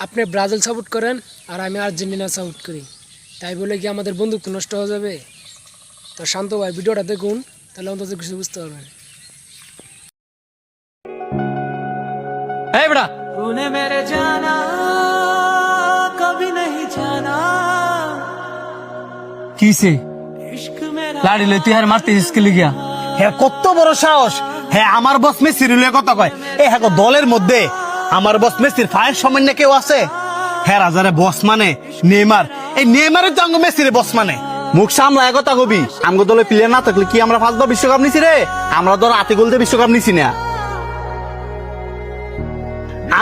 আপনি Brazil support করেন আর আমি আর্জেন্টিনা সাপোর্ট করি, তাই বলে কি আমাদের বন্ধুত্ব নষ্ট হয়ে যাবে? তো শান্ত ভাই ভিডিওটা দেখুন, তাহলে অন্তত কিছু বুঝতে পারবেন। এই বেটা, तूने मेरे जाना कभी नहीं जाना কিসে इश्क मेरा লাড়ি লই তুই আর মারতেছিস কি লিগিয়া? হ্যাঁ কত বড় সাহস! হ্যাঁ আমার বস মেসির কথা কয়। হ্যাঁ দলের মধ্যে আমার বস মেসির ফায়ার সামান্য কেউ আছে? হ্যাঁ রাজারে বস মানে নেইমার, এই নেইমারের তো আঙ্গ মেসির বস মানে। মুখ সামলায় কথা কবি। আমগো দলে প্লেয়ার না থাকলে কি আমরা 5 বার বিশ্বকাপ নিছি রে? আমরা ধর 8 গোল দিয়ে বিশ্বকাপ নিছি না।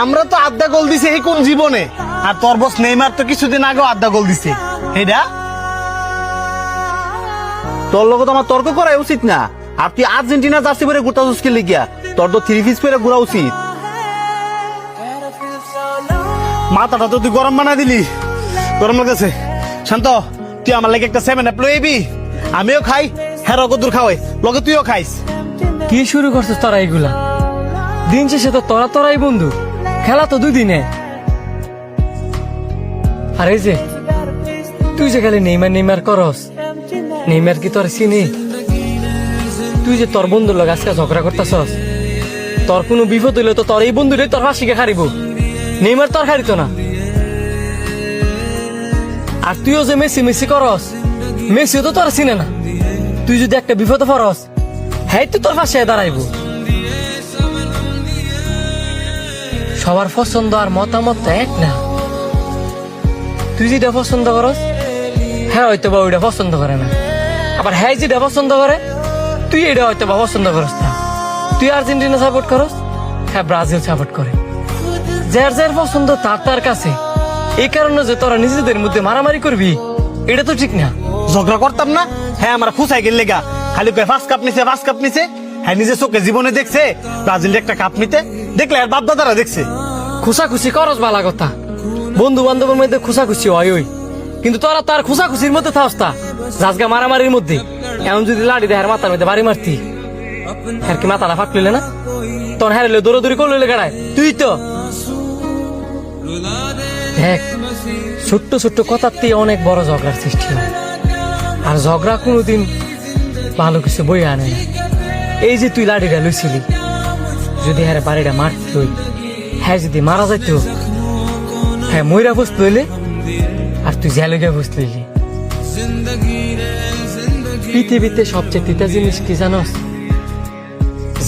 আমরা তো আধা গোল দিছি এই কোন জীবনে, আর তোর বস নেইমার তো কিছুদিন আগেও আধা গোল দিছে। এটা তোর লোক তো আমার তর্ক করা উচিত না। আর তুই আর্জেন্টিনা জার্সি পরে ঘুরতাছিস কি লিগিয়া? তোর তো 3 পিস পরে ঘোরা উচিত। মাথাটা তো তুই গরম বানাই দিলি, গরম লাগতেছে। শান্ত, তুই আমার লাগে একটা 7 আপ লইবি, আমিও খাই, হ্যাঁ কদুর খাওয়াই, লগে তুইও খাইস। কি শুরু করছিস তোরা এইগুলা? দিন শেষে তো তোরাই বন্ধু, খেলা তো 2 দিনে। আর এই যে তুই যে খালি নেইমার করস, নেইমার কি তোর চিনি? তুই যে তোর বন্ধুর লগে আজকে ঝগড়া করতেছস, তোর কোনো বিপদ হইলে তো তোর এই বন্ধুরে তোর ফাঁসিকে খারিব, নেইমার তোর খারিত না। আর তুইও যে মেসি করস, মেসিও তো তোর চিনে না। তুই যদি একটা বিপদে পড়স, হ্যাঁ তো তোর ফাঁসে দাঁড়াইব। সবার পছন্দ আর মতামত তো এক না। তুই যেটা পছন্দ করস, হ্যাঁ হয়তো বা ওইটা পছন্দ করে না। আবার হ্যাঁ যেটা পছন্দ করে, তুই এটা হয়তো বা পছন্দ করস না। তুই আর্জেন্টিনা সাপোর্ট করস, হ্যাঁ ব্রাজিল সাপোর্ট করে। যার পছন্দ তার কাছে। এই কারণে যে তোরা নিজেদের মধ্যে মারামারি করবি, এটা তো ঠিক না। ঝগড়া করতাম না? হ্যাঁ আমরা খুশাই গেলে গা খালি কয় 5 কাপ নিছে। হ্যাঁ নিজে চোখে জীবনে দেখছে ব্রাজিল একটা কাপ নিতে, দেখলে আর বাপ দাদারা দেখছে। খুশাখুশি করস বালা কথা, বন্ধু বান্ধবের মধ্যে খুশাখুশি হয় ওই, কিন্তু তোরা তার খুশাখুশির মধ্যে থাকতা রাজগা মারামারির মধ্যে। এমন যদি লাড়ি দেয় মাথার মধ্যে বাড়ি মারতি, হ্যাঁ কি মাথাটা ফাটলিলে না? তোর হারিলে দৌড়াদৌড়ি করলে গাড়ায় তুই তো দেখ। ছোট্ট ছোট্ট কথাতেই অনেক বড় ঝগড়ার সৃষ্টি হয়, আর ঝগড়া কোনোদিন ভালো কিছু বই আনে না। এই যে তুই লাড়িটা লইছিলি, যদি হ্যাঁ বাড়িটা মারত, হ্যাঁ যদি মারা যাইত, হ্যাঁ ময়রা বসত লইলে, আর তুই জ্যালগা বসত লইলি। পৃথিবীতে সবচেয়ে তিতা জিনিস কি জানস?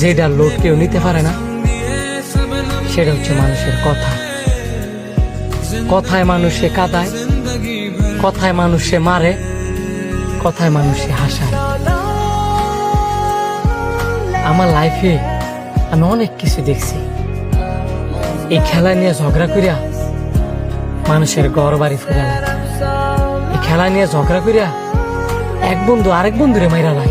যেটা লোক কেউ নিতে পারে না, সেটা হচ্ছে মানুষের কথা। কথায় মানুষে কাঁদায়, কথায় মানুষে মারে, কথায় মানুষে হাসায়। আমার লাইফে আমি অনেক কিছু দেখছি। এই খেলা নিয়ে ঝগড়া করিয়া মানুষের ঘর বাড়ি ফুরালায়। এই খেলা নিয়ে ঝগড়া করিয়া এক বন্ধু আরেক বন্ধুরে মাইরা লাই।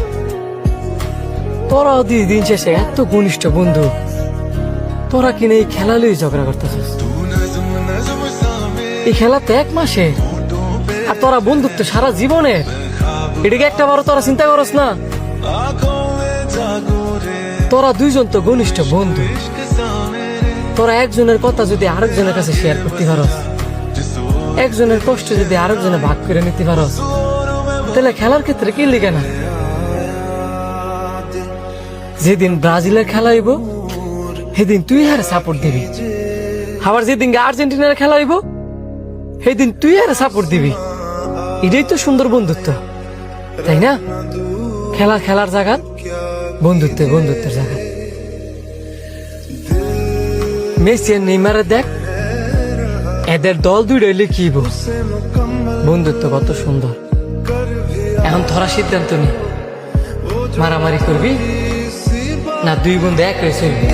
তোরাও দিন শেষে এত ঘনিষ্ঠ বন্ধু, তোরা কিনে এই খেলা লই ঝগড়া করতেছিস। এই খেলা তো 1 মাসে, আর তোরা বন্ধুত্ব সারা জীবনের। এটাকে একটা বারো তোরা চিন্তা করস না? তোরা 2 জন তো ঘনিষ্ঠ বন্ধু, তোরা একজনের কথা যদি আরেকজনের কাছে শেয়ার করতে পারস, একজনের কষ্ট যদি আরেকজনে ভাগ করে নিতে পারস, তাহলে খেলার ক্ষেত্রে কি লিখে না? যেদিন ব্রাজিলের খেলা হইব, সেদিন তুই আর সাপোর্ট দিবি। আবার যেদিন আর্জেন্টিনার খেলা হইব, সেদিন তুই আর সাপোর্ট দিবি। এটাই তো সুন্দর বন্ধুত্ব, তাই না? খেলার জায়গা, বন্ধুত্বের জায়গা। মেসি আর নেইমারে দেখ, এদের দল 2টাই লিখিব। বন্ধুত্ব কত সুন্দর। এখন তোরা সিদ্ধান্ত নি, মারামারি করবি না 2 বন্ধু এক হয়ে চলবি?